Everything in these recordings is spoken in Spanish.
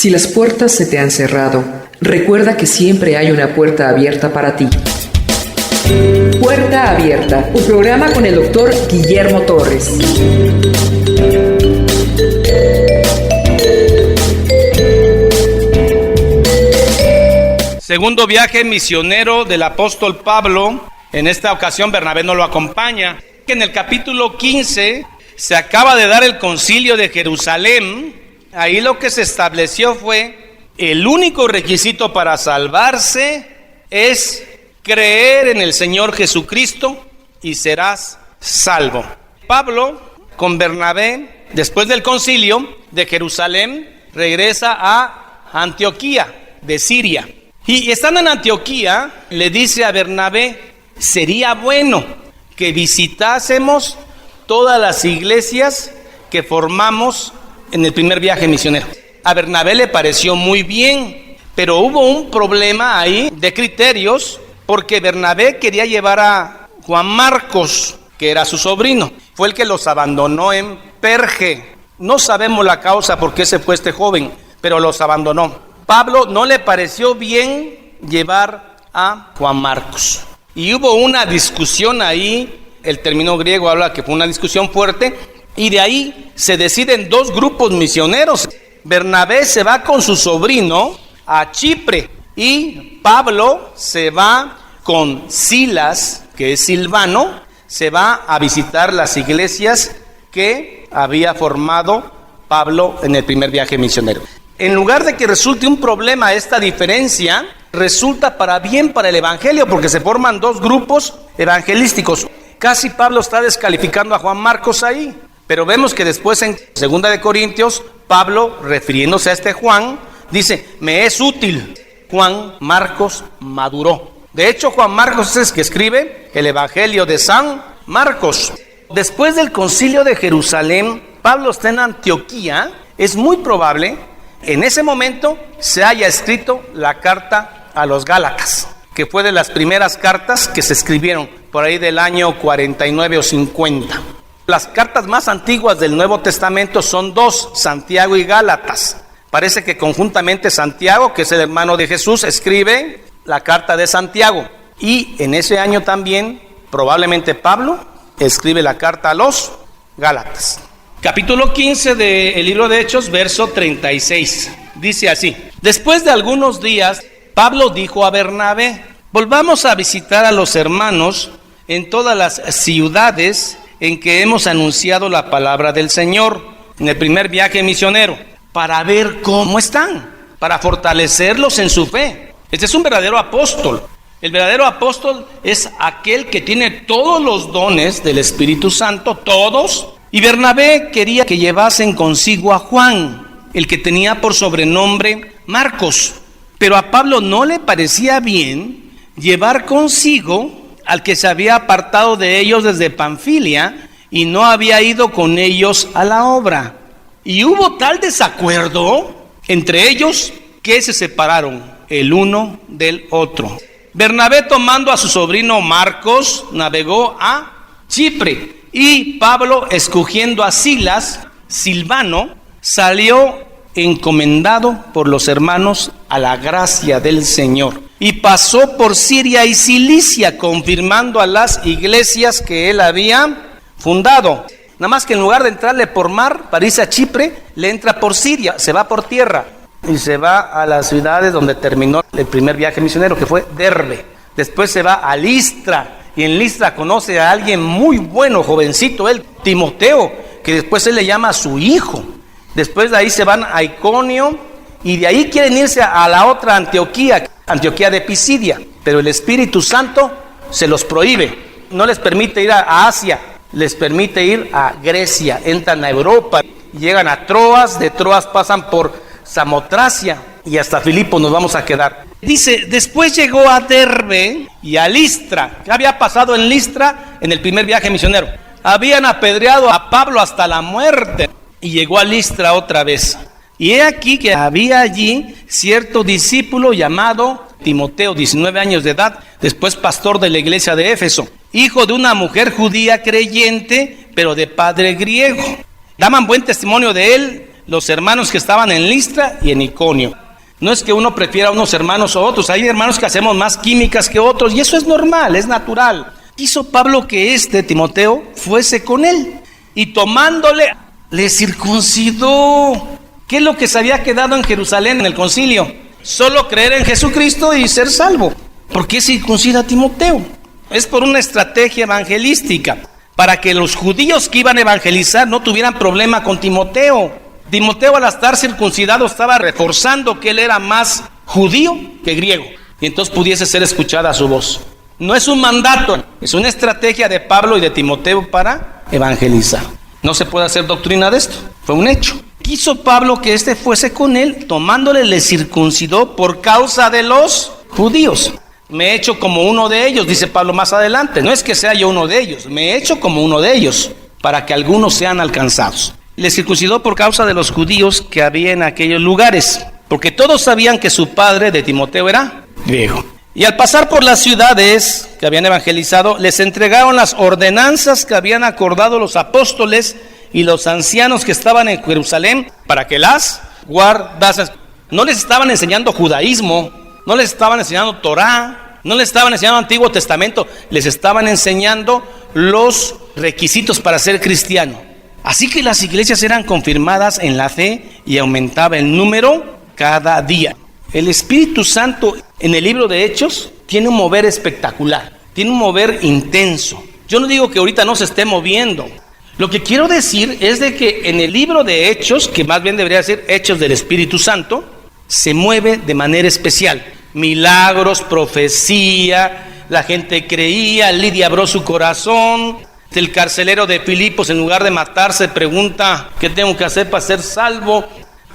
Si las puertas se te han cerrado, recuerda que siempre hay una puerta abierta para ti. Puerta Abierta, un programa con el doctor Guillermo Torres. Segundo viaje misionero del apóstol Pablo. En esta ocasión Bernabé no lo acompaña. En el capítulo 15 se acaba de dar el concilio de Jerusalén. Ahí lo que se estableció fue el único requisito para salvarse es creer en el Señor Jesucristo y serás salvo. Pablo con Bernabé, después del concilio de Jerusalén, regresa a Antioquía de Siria. Y estando en Antioquía, le dice a Bernabé, sería bueno que visitásemos todas las iglesias que formamos en el primer viaje misionero. A Bernabé le pareció muy bien, pero hubo un problema ahí de criterios, porque Bernabé quería llevar a Juan Marcos, que era su sobrino. Fue el que los abandonó en Perge. No sabemos la causa por qué se fue este joven, pero los abandonó. Pablo no le pareció bien llevar a Juan Marcos. Y hubo una discusión ahí, el término griego habla que fue una discusión fuerte, y de ahí se deciden dos grupos misioneros. Bernabé se va con su sobrino a Chipre y Pablo se va con Silas, que es Silvano, se va a visitar las iglesias que había formado Pablo en el primer viaje misionero. En lugar de que resulte un problema esta diferencia, resulta para bien para el evangelio, porque se forman dos grupos evangelísticos. Casi Pablo está descalificando a Juan Marcos ahí, pero vemos que después en 2 de Corintios, Pablo, refiriéndose a este Juan, dice, me es útil. Juan Marcos maduró. De hecho, Juan Marcos es el que escribe el evangelio de San Marcos. Después del concilio de Jerusalén, Pablo está en Antioquía. Es muy probable en ese momento se haya escrito la carta a los Gálatas, que fue de las primeras cartas que se escribieron por ahí del año 49 o 50. Las cartas más antiguas del Nuevo Testamento son dos, Santiago y Gálatas. Parece que conjuntamente Santiago, que es el hermano de Jesús, escribe la carta de Santiago. Y en ese año también, probablemente Pablo escribe la carta a los Gálatas. Capítulo 15 del libro de Hechos, verso 36. Dice así: después de algunos días, Pablo dijo a Bernabé, volvamos a visitar a los hermanos en todas las ciudades en que hemos anunciado la palabra del Señor, en el primer viaje misionero, para ver cómo están, para fortalecerlos en su fe. Este es un verdadero apóstol. El verdadero apóstol es aquel que tiene todos los dones del Espíritu Santo, todos. Y Bernabé quería que llevasen consigo a Juan, el que tenía por sobrenombre Marcos. Pero a Pablo no le parecía bien llevar consigo al que se había apartado de ellos desde Panfilia y no había ido con ellos a la obra. Y hubo tal desacuerdo entre ellos que se separaron el uno del otro. Bernabé, tomando a su sobrino Marcos, navegó a Chipre. Y Pablo, escogiendo a Silas, Silvano, salió encomendado por los hermanos a la gracia del Señor. Y pasó por Siria y Cilicia, confirmando a las iglesias que él había fundado. Nada más que en lugar de entrarle por mar para irse a Chipre, le entra por Siria, se va por tierra. Y se va a las ciudades donde terminó el primer viaje misionero, que fue Derbe. Después se va a Listra. Y en Listra conoce a alguien muy bueno, jovencito, él, Timoteo, que después él le llama a su hijo. Después de ahí se van a Iconio y de ahí quieren irse a la otra Antioquía, Antioquía de Pisidia. Pero el Espíritu Santo se los prohíbe, no les permite ir a Asia, les permite ir a Grecia, entran a Europa, llegan a Troas, de Troas pasan por Samotracia y hasta Filipo nos vamos a quedar. Dice, después llegó a Derbe y a Listra. ¿Qué había pasado en Listra en el primer viaje misionero? Habían apedreado a Pablo hasta la muerte y llegó a Listra otra vez. Y he aquí que había allí cierto discípulo llamado Timoteo, 19 años de edad, después pastor de la iglesia de Éfeso, hijo de una mujer judía creyente, pero de padre griego. Daban buen testimonio de él los hermanos que estaban en Listra y en Iconio. No es que uno prefiera a unos hermanos o otros, hay hermanos que hacemos más químicas que otros, y eso es normal, es natural. Quiso Pablo que Timoteo, fuese con él, y tomándole, le circuncidó. ¿Qué es lo que se había quedado en Jerusalén en el concilio? Solo creer en Jesucristo y ser salvo. ¿Por qué circuncida a Timoteo? Es por una estrategia evangelística, para que los judíos que iban a evangelizar no tuvieran problema con Timoteo. Timoteo, al estar circuncidado, estaba reforzando que él era más judío que griego, y entonces pudiese ser escuchada su voz. No es un mandato, es una estrategia de Pablo y de Timoteo para evangelizar. No se puede hacer doctrina de esto, fue un hecho. Quiso Pablo que fuese con él, tomándole le circuncidó por causa de los judíos. Me he hecho como uno de ellos, dice Pablo más adelante. No es que sea yo uno de ellos, me he hecho como uno de ellos, para que algunos sean alcanzados. Le circuncidó por causa de los judíos que había en aquellos lugares, porque todos sabían que su padre de Timoteo era griego. Y al pasar por las ciudades que habían evangelizado, les entregaron las ordenanzas que habían acordado los apóstoles y los ancianos que estaban en Jerusalén, para que las guardasen. No les estaban enseñando judaísmo, no les estaban enseñando Torá, no les estaban enseñando Antiguo Testamento, les estaban enseñando los requisitos para ser cristiano. Así que las iglesias eran confirmadas en la fe y aumentaba el número cada día. El Espíritu Santo en el libro de Hechos tiene un mover espectacular, tiene un mover intenso. Yo no digo que ahorita no se esté moviendo. Lo que quiero decir es de que en el libro de Hechos, que más bien debería ser Hechos del Espíritu Santo, se mueve de manera especial. Milagros, profecía, la gente creía, Lidia abrió su corazón. El carcelero de Filipos, en lugar de matarse, pregunta: ¿qué tengo que hacer para ser salvo?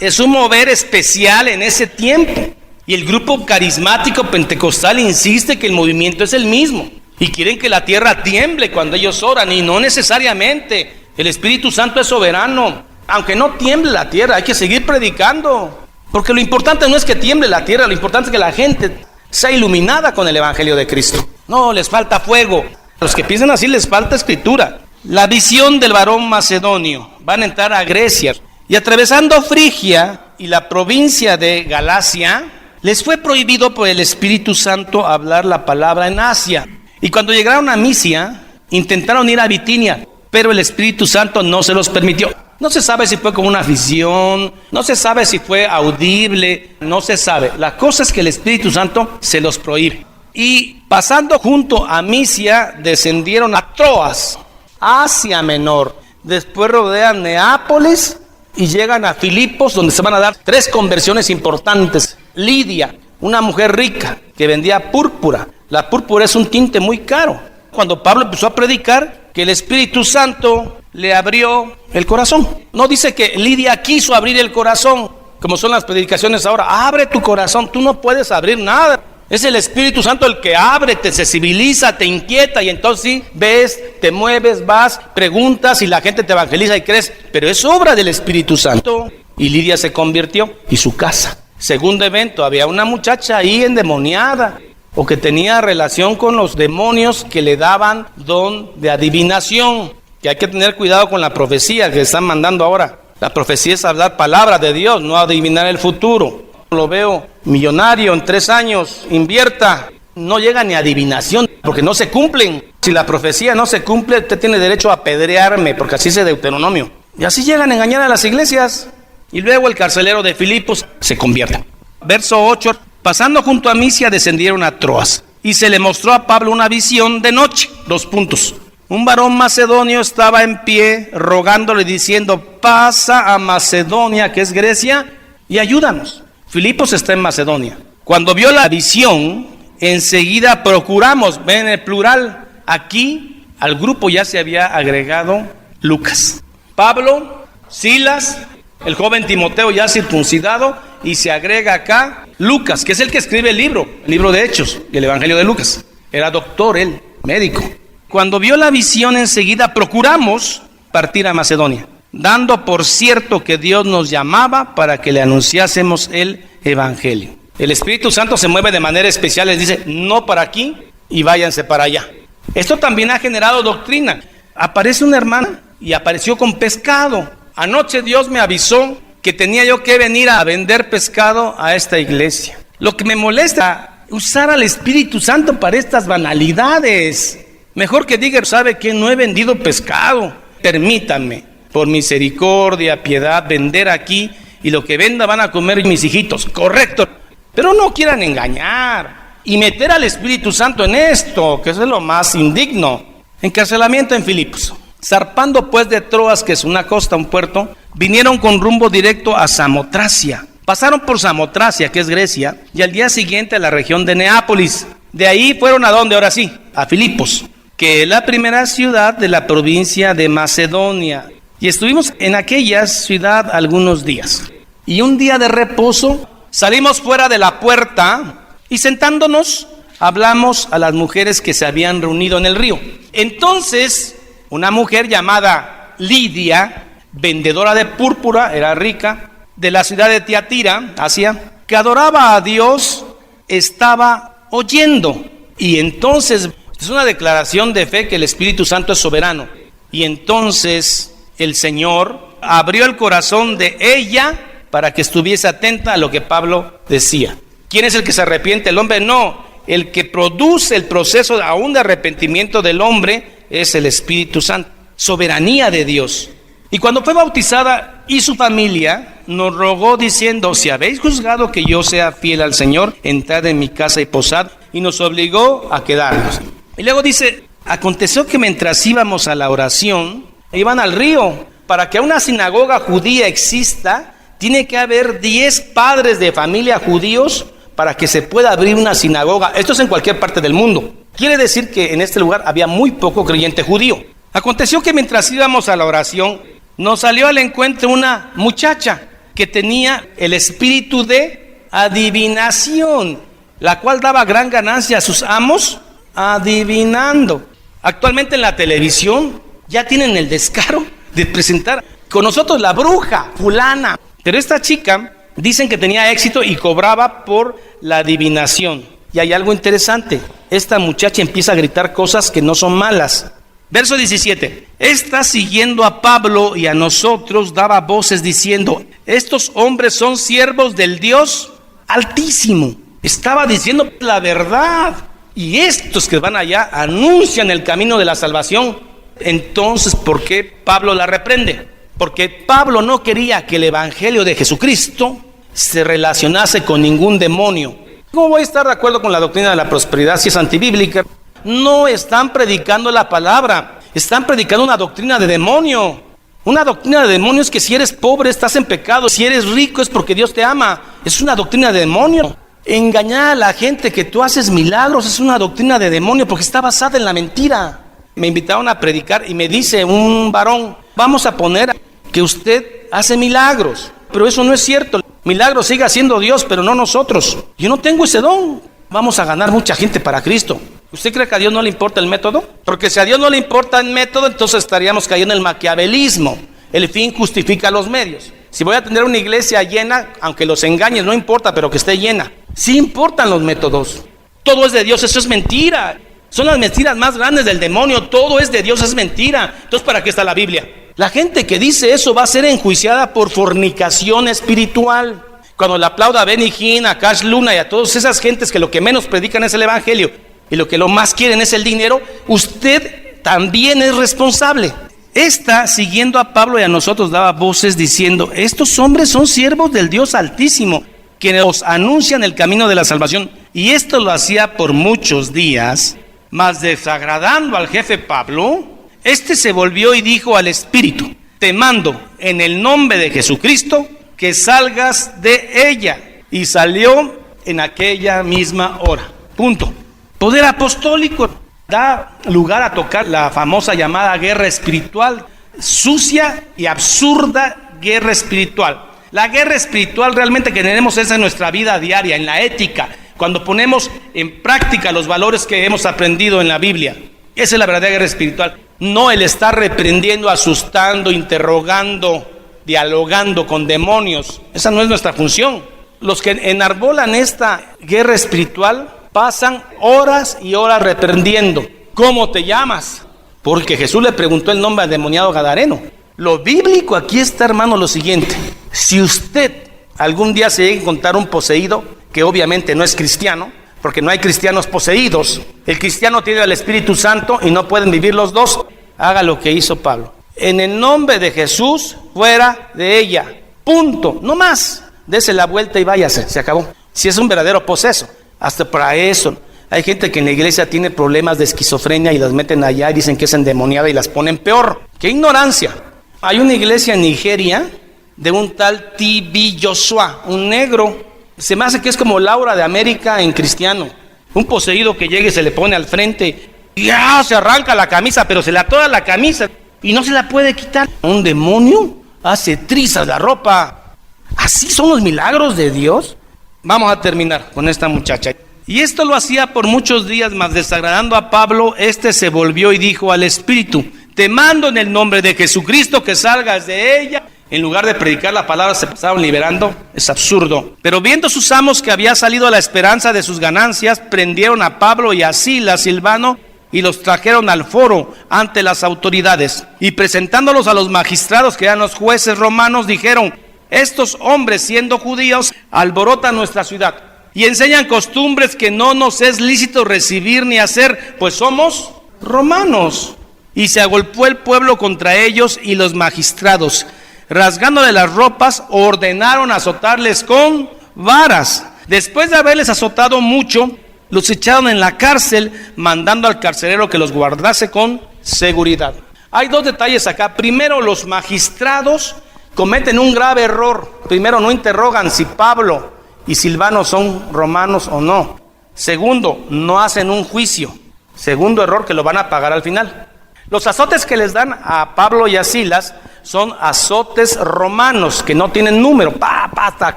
Es un mover especial en ese tiempo. Y el grupo carismático pentecostal insiste que el movimiento es el mismo. Y quieren que la tierra tiemble cuando ellos oran. Y no necesariamente. El Espíritu Santo es soberano. Aunque no tiemble la tierra, hay que seguir predicando. Porque lo importante no es que tiemble la tierra, lo importante es que la gente sea iluminada con el Evangelio de Cristo. No, les falta fuego. A los que piensan así les falta escritura. La visión del varón macedonio. Van a entrar a Grecia. Y atravesando Frigia y la provincia de Galacia, les fue prohibido por el Espíritu Santo hablar la palabra en Asia. Y cuando llegaron a Misia, intentaron ir a Bitinia, pero el Espíritu Santo no se los permitió. No se sabe si fue como una visión, no se sabe si fue audible, no se sabe. La cosa es que el Espíritu Santo se los prohíbe. Y pasando junto a Misia, descendieron a Troas, Asia Menor. Después rodean Neápolis y llegan a Filipos, donde se van a dar 3 conversiones importantes. Lidia, una mujer rica que vendía púrpura. La púrpura es un tinte muy caro. Cuando Pablo empezó a predicar, que el Espíritu Santo le abrió el corazón. No dice que Lidia quiso abrir el corazón, como son las predicaciones ahora. Abre tu corazón, tú no puedes abrir nada. Es el Espíritu Santo el que abre, te sensibiliza, te inquieta, y entonces sí, ves, te mueves, vas, preguntas y la gente te evangeliza y crees. Pero es obra del Espíritu Santo. Y Lidia se convirtió, y su casa. Segundo evento, había una muchacha ahí endemoniada, o que tenía relación con los demonios que le daban don de adivinación. Que hay que tener cuidado con la profecía que están mandando ahora. La profecía es hablar palabra de Dios, no adivinar el futuro. Lo veo millonario en 3 años, invierta, no llega ni a adivinación, porque no se cumplen. Si la profecía no se cumple, usted tiene derecho a apedrearme, porque así dice Deuteronomio. Y así llegan a engañar a las iglesias. Y luego el carcelero de Filipos se convierte. Verso 8, pasando junto a Misia, descendieron a Troas, y se le mostró a Pablo una visión de noche. 2 puntos. Un varón macedonio estaba en pie, rogándole, diciendo: pasa a Macedonia, que es Grecia, y ayúdanos. Filipos está en Macedonia. Cuando vio la visión, enseguida procuramos, ven el plural, aquí al grupo ya se había agregado Lucas. Pablo, Silas, el joven Timoteo ya circuncidado, y se agrega acá Lucas, que es el que escribe el libro de Hechos, el Evangelio de Lucas. Era doctor él, médico. Cuando vio la visión, enseguida procuramos partir a Macedonia, dando por cierto que Dios nos llamaba para que le anunciásemos el Evangelio. El Espíritu Santo se mueve de manera especial, les dice: no para aquí y váyanse para allá. Esto también ha generado doctrina. Aparece una hermana y apareció con pescado. Anoche Dios me avisó que tenía yo que venir a vender pescado a esta iglesia. Lo que me molesta, usar al Espíritu Santo para estas banalidades. Mejor que diga, ¿sabe qué? No he vendido pescado. Permítanme, por misericordia, piedad, vender aquí y lo que venda van a comer mis hijitos. Correcto. Pero no quieran engañar y meter al Espíritu Santo en esto, que eso es lo más indigno. Encarcelamiento en Filipos. Zarpando pues de Troas, que es una costa, un puerto, vinieron con rumbo directo a Samotracia. Pasaron por Samotracia, que es Grecia, y al día siguiente a la región de Neápolis. De ahí fueron ¿a dónde ahora sí? A Filipos, que es la primera ciudad de la provincia de Macedonia. Y estuvimos en aquella ciudad algunos días. Y un día de reposo salimos fuera de la puerta y sentándonos hablamos a las mujeres que se habían reunido en el río. Entonces una mujer llamada Lidia, vendedora de púrpura, era rica, de la ciudad de Tiatira, Asia, que adoraba a Dios, estaba oyendo. Y entonces, es una declaración de fe que el Espíritu Santo es soberano. Y entonces el Señor abrió el corazón de ella para que estuviese atenta a lo que Pablo decía. ¿Quién es el que se arrepiente? ¿El hombre? No. El que produce el proceso aún de arrepentimiento del hombre es el Espíritu Santo. Soberanía de Dios. Y cuando fue bautizada y su familia nos rogó diciendo: si habéis juzgado que yo sea fiel al Señor, entrad en mi casa y posad. Y nos obligó a quedarnos. Y luego dice: aconteció que mientras íbamos a la oración, iban al río. Para que una sinagoga judía exista, tiene que haber 10 padres de familia judíos para que se pueda abrir una sinagoga. Esto es en cualquier parte del mundo. Quiere decir que en este lugar había muy poco creyente judío. Aconteció que mientras íbamos a la oración, nos salió al encuentro una muchacha que tenía el espíritu de adivinación, la cual daba gran ganancia a sus amos adivinando. Actualmente en la televisión ya tienen el descaro de presentar con nosotros la bruja fulana. Pero esta chica dicen que tenía éxito y cobraba por la adivinación. Y hay algo interesante. Esta muchacha empieza a gritar cosas que no son malas. Verso 17. Esta, siguiendo a Pablo y a nosotros, daba voces diciendo: estos hombres son siervos del Dios Altísimo. Estaba diciendo la verdad. Y estos que van allá anuncian el camino de la salvación. Entonces, ¿por qué Pablo la reprende? Porque Pablo no quería que el evangelio de Jesucristo se relacionase con ningún demonio. ¿Cómo voy a estar de acuerdo con la doctrina de la prosperidad si es antibíblica? No están predicando la palabra, están predicando una doctrina de demonio. Una doctrina de demonio es que si eres pobre estás en pecado, si eres rico es porque Dios te ama. Es una doctrina de demonio. Engañar a la gente que tú haces milagros es una doctrina de demonio porque está basada en la mentira. Me invitaron a predicar y me dice un varón: vamos a poner que usted hace milagros, pero eso no es cierto. Milagros sigue haciendo Dios, pero no nosotros. Yo no tengo ese don. Vamos a ganar mucha gente para Cristo. ¿Usted cree que a Dios no le importa el método? Porque si a Dios no le importa el método, entonces estaríamos cayendo en el maquiavelismo. El fin justifica los medios. Si voy a tener una iglesia llena, aunque los engañes, no importa, pero que esté llena. Sí importan los métodos. Todo es de Dios, eso es mentira. Son las mentiras más grandes del demonio. Todo es de Dios, es mentira. Entonces, ¿para qué está la Biblia? La gente que dice eso va a ser enjuiciada por fornicación espiritual. Cuando le aplauda a Benny Hinn, a Cash Luna y a todas esas gentes que lo que menos predican es el evangelio y lo que lo más quieren es el dinero, usted también es responsable. Esta, siguiendo a Pablo y a nosotros, daba voces diciendo: estos hombres son siervos del Dios Altísimo, que nos anuncian el camino de la salvación. Y esto lo hacía por muchos días. Mas desagradando al jefe Pablo, este se volvió y dijo al espíritu: te mando en el nombre de Jesucristo que salgas de ella. Y salió en aquella misma hora. Punto. Poder apostólico da lugar a tocar la famosa llamada guerra espiritual, sucia y absurda guerra espiritual. La guerra espiritual realmente que tenemos es en nuestra vida diaria, en la ética, cuando ponemos en práctica los valores que hemos aprendido en la Biblia. Esa es la verdadera guerra espiritual. No el estar reprendiendo, asustando, interrogando, dialogando con demonios. Esa no es nuestra función. Los que enarbolan esta guerra espiritual pasan horas y horas reprendiendo. ¿Cómo te llamas? Porque Jesús le preguntó el nombre al endemoniado gadareno. Lo bíblico aquí está, hermano, lo siguiente: Si usted algún día se llega a encontrar un poseído, que obviamente no es cristiano, porque no hay cristianos poseídos, el cristiano tiene al Espíritu Santo y no pueden vivir los dos, haga lo que hizo Pablo. En el nombre de Jesús, fuera de ella. Punto, no más. Dese la vuelta y váyase, se acabó. Si es un verdadero poseso, hasta para eso. Hay gente que en la iglesia tiene problemas de esquizofrenia y las meten allá y dicen que es endemoniada y las ponen peor. ¡Qué ignorancia! Hay una iglesia en Nigeria de un tal T.B. Joshua, un negro. Se me hace que es como Laura de América en cristiano. Un poseído que llega y se le pone al frente y ¡ah! Se arranca la camisa, pero se le atora la camisa y no se la puede quitar. Un demonio hace trizas la ropa. ¿Así son los milagros de Dios? Vamos a terminar con esta muchacha. Y esto lo hacía por muchos días, mas desagradando a Pablo, se volvió y dijo al espíritu: te mando en el nombre de Jesucristo que salgas de ella. En lugar de predicar la palabra, se pasaron liberando. Es absurdo. Pero viendo sus amos que había salido a la esperanza de sus ganancias, prendieron a Pablo y a Silas, Silvano, y los trajeron al foro ante las autoridades. Y presentándolos a los magistrados, que eran los jueces romanos, dijeron: estos hombres, siendo judíos, alborotan nuestra ciudad y enseñan costumbres que no nos es lícito recibir ni hacer, pues somos romanos. Y se agolpó el pueblo contra ellos, y los magistrados, rasgándole las ropas, ordenaron azotarles con varas. Después de haberles azotado mucho, los echaron en la cárcel, mandando al carcelero que los guardase con seguridad. Hay dos detalles acá. Primero, los magistrados cometen un grave error. Primero, no interrogan si Pablo y Silvano son romanos o no. Segundo, no hacen un juicio. Segundo error que lo van a pagar al final. Los azotes que les dan a Pablo y a Silas son azotes romanos que no tienen número, hasta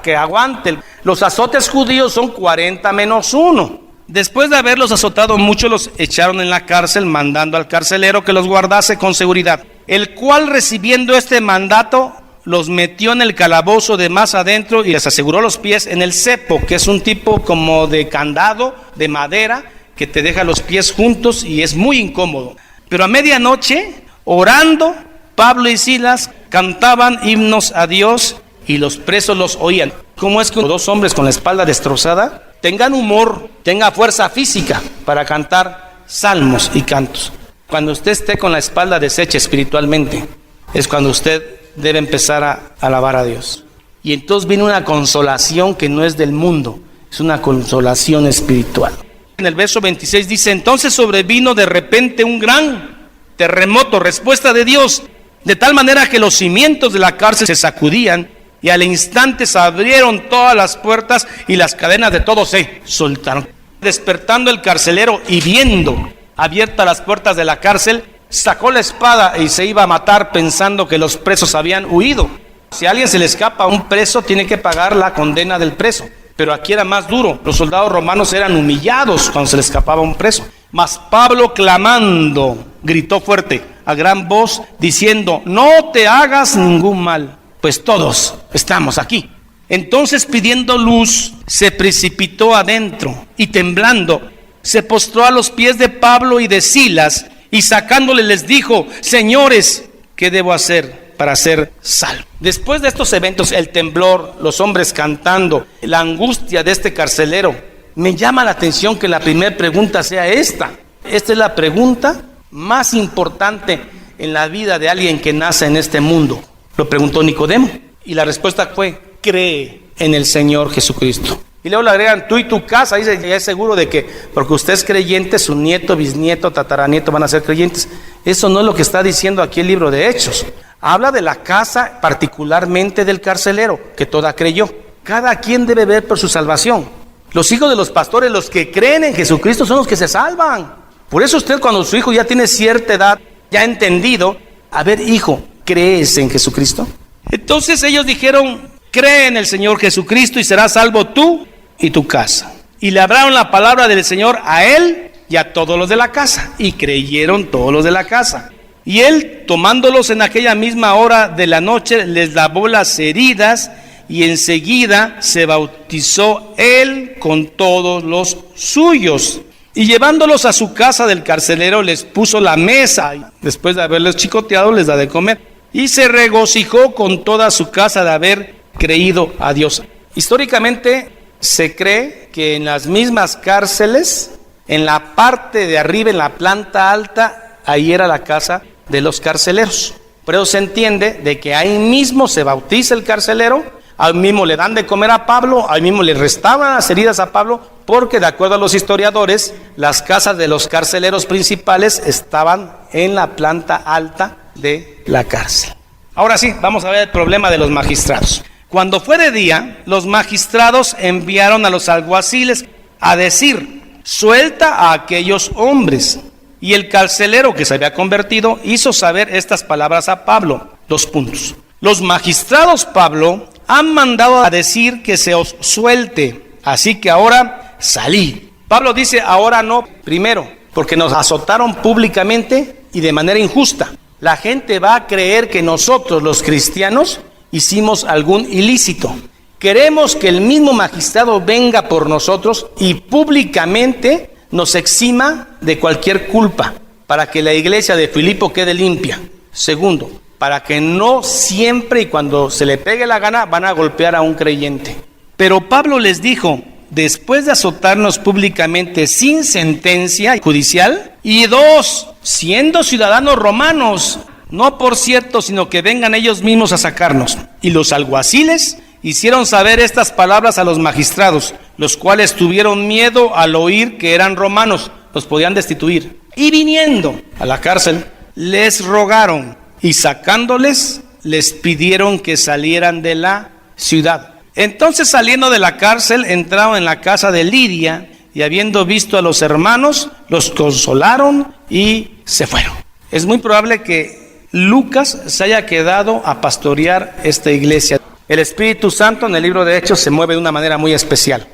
que aguanten. Los azotes judíos son 40 menos 1. Después de haberlos azotado mucho, los echaron en la cárcel, mandando al carcelero que los guardase con seguridad, el cual, recibiendo este mandato, los metió en el calabozo de más adentro y les aseguró los pies en el cepo, que es un tipo como de candado de madera que te deja los pies juntos y es muy incómodo. Pero a medianoche, orando, Pablo y Silas cantaban himnos a Dios y los presos los oían. ¿Cómo es que dos hombres con la espalda destrozada tengan humor, tengan fuerza física para cantar salmos y cantos? Cuando usted esté con la espalda deshecha espiritualmente, es cuando usted debe empezar a alabar a Dios. Y entonces viene una consolación que no es del mundo, es una consolación espiritual. En el verso 26 dice: entonces sobrevino de repente un gran terremoto, respuesta de Dios, de tal manera que los cimientos de la cárcel se sacudían, y al instante se abrieron todas las puertas y las cadenas de todos se soltaron. Despertando el carcelero y viendo abiertas las puertas de la cárcel, sacó la espada y se iba a matar, pensando que los presos habían huido. Si a alguien se le escapa a un preso, tiene que pagar la condena del preso. Pero aquí era más duro. Los soldados romanos eran humillados cuando se le escapaba un preso. Mas Pablo, clamando, gritó fuerte a gran voz, diciendo: no te hagas ningún mal, pues todos estamos aquí. Entonces, pidiendo luz, se precipitó adentro y temblando, se postró a los pies de Pablo y de Silas, y sacándole les dijo: señores, ¿qué debo hacer para ser salvo? Después de estos eventos, el temblor, los hombres cantando, la angustia de este carcelero, me llama la atención que la primera pregunta sea esta. Esta es la pregunta más importante en la vida de alguien que nace en este mundo. Lo preguntó Nicodemo y la respuesta fue: cree en el Señor Jesucristo. Y luego le agregan: tú y tu casa. Dice: ya es seguro de que porque usted es creyente, su nieto, bisnieto, tataranieto van a ser creyentes. Eso no es lo que está diciendo aquí el libro de Hechos. Habla de la casa, particularmente del carcelero, que toda creyó. Cada quien debe ver por su salvación. Los hijos de los pastores, los que creen en Jesucristo, son los que se salvan. Por eso usted, cuando su hijo ya tiene cierta edad, ya ha entendido: a ver, hijo, ¿crees en Jesucristo? Entonces ellos dijeron: cree en el Señor Jesucristo y serás salvo tú y tu casa. Y le hablaron la palabra del Señor a él y a todos los de la casa, y creyeron todos los de la casa. Y él, tomándolos en aquella misma hora de la noche, les lavó las heridas, y enseguida se bautizó él con todos los suyos. Y llevándolos a su casa del carcelero, les puso la mesa, y después de haberles chicoteado, les da de comer. Y se regocijó con toda su casa de haber creído a Dios. Históricamente se cree que en las mismas cárceles, en la parte de arriba, en la planta alta, ahí era la casa de los carceleros. Por eso se entiende de que ahí mismo se bautiza el carcelero, ahí mismo le dan de comer a Pablo, ahí mismo le restaban las heridas a Pablo, porque de acuerdo a los historiadores, las casas de los carceleros principales estaban en la planta alta de la cárcel. Ahora sí, vamos a ver el problema de los magistrados. Cuando fue de día, los magistrados enviaron a los alguaciles a decir: suelta a aquellos hombres. Y el carcelero que se había convertido hizo saber estas palabras a Pablo. 2 puntos. Los magistrados, Pablo, han mandado a decir que se os suelte, así que ahora salid. Pablo dice ahora no, primero, porque nos azotaron públicamente y de manera injusta. La gente va a creer que nosotros, los cristianos, hicimos algún ilícito. Queremos que el mismo magistrado venga por nosotros y públicamente nos exima de cualquier culpa, para que la iglesia de Filipo quede limpia. Segundo, para que no siempre y cuando se le pegue la gana van a golpear a un creyente. Pero Pablo les dijo: después de azotarnos públicamente sin sentencia judicial, y 2, siendo ciudadanos romanos, no por cierto, sino que vengan ellos mismos a sacarnos. Y los alguaciles hicieron saber estas palabras a los magistrados, los cuales tuvieron miedo al oír que eran romanos, los podían destituir. Y viniendo a la cárcel, les rogaron, y sacándoles, les pidieron que salieran de la ciudad. Entonces, saliendo de la cárcel, entraron en la casa de Lidia, y habiendo visto a los hermanos, los consolaron y se fueron. Es muy probable que Lucas se haya quedado a pastorear esta iglesia. El Espíritu Santo en el libro de Hechos se mueve de una manera muy especial.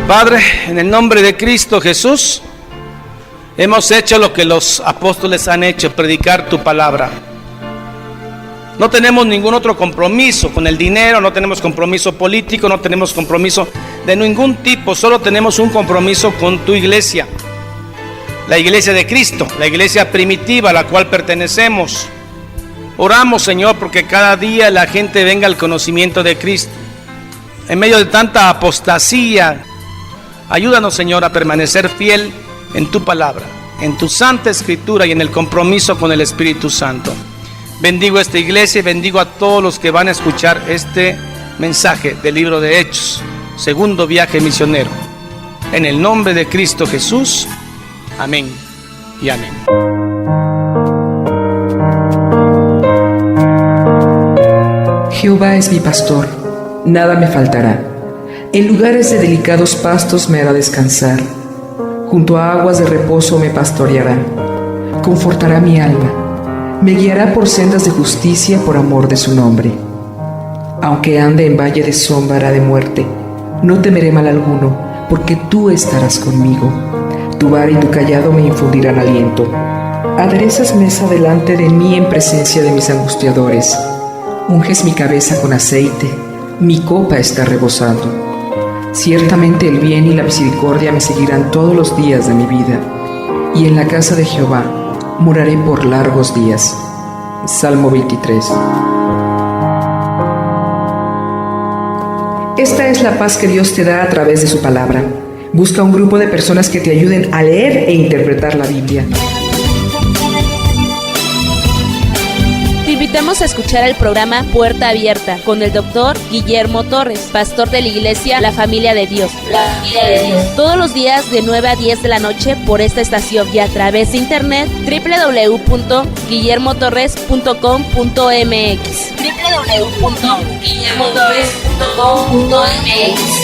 Padre, en el nombre de Cristo Jesús, hemos hecho lo que los apóstoles han hecho, predicar tu palabra. No tenemos ningún otro compromiso con el dinero, no tenemos compromiso político, no tenemos compromiso de ningún tipo, solo tenemos un compromiso con tu iglesia, la iglesia de Cristo, la iglesia primitiva a la cual pertenecemos. Oramos, Señor, porque cada día la gente venga al conocimiento de Cristo. En medio de tanta apostasía, ayúdanos, Señor, a permanecer fiel en tu palabra, en tu santa escritura y en el compromiso con el Espíritu Santo. Bendigo esta iglesia y bendigo a todos los que van a escuchar este mensaje del libro de Hechos, segundo viaje misionero. En el nombre de Cristo Jesús, amén y amén. Jehová es mi pastor, nada me faltará. En lugares de delicados pastos me hará descansar. Junto a aguas de reposo me pastoreará. Confortará mi alma. Me guiará por sendas de justicia por amor de su nombre. Aunque ande en valle de sombra de muerte, no temeré mal alguno, porque tú estarás conmigo. Tu vara y tu cayado me infundirán aliento. Aderezas mesa delante de mí en presencia de mis angustiadores. Unges mi cabeza con aceite, mi copa está rebosando. Ciertamente el bien y la misericordia me seguirán todos los días de mi vida, y en la casa de Jehová moraré por largos días. Salmo 23. Esta es la paz que Dios te da a través de su palabra. Busca un grupo de personas que te ayuden a leer e interpretar la Biblia. Te invitamos a escuchar el programa Puerta Abierta con el Dr. Guillermo Torres, pastor de la iglesia La Familia de Dios. Todos los días de 9 a 10 de la noche por esta estación y a través de internet www.guillermotorres.com.mx.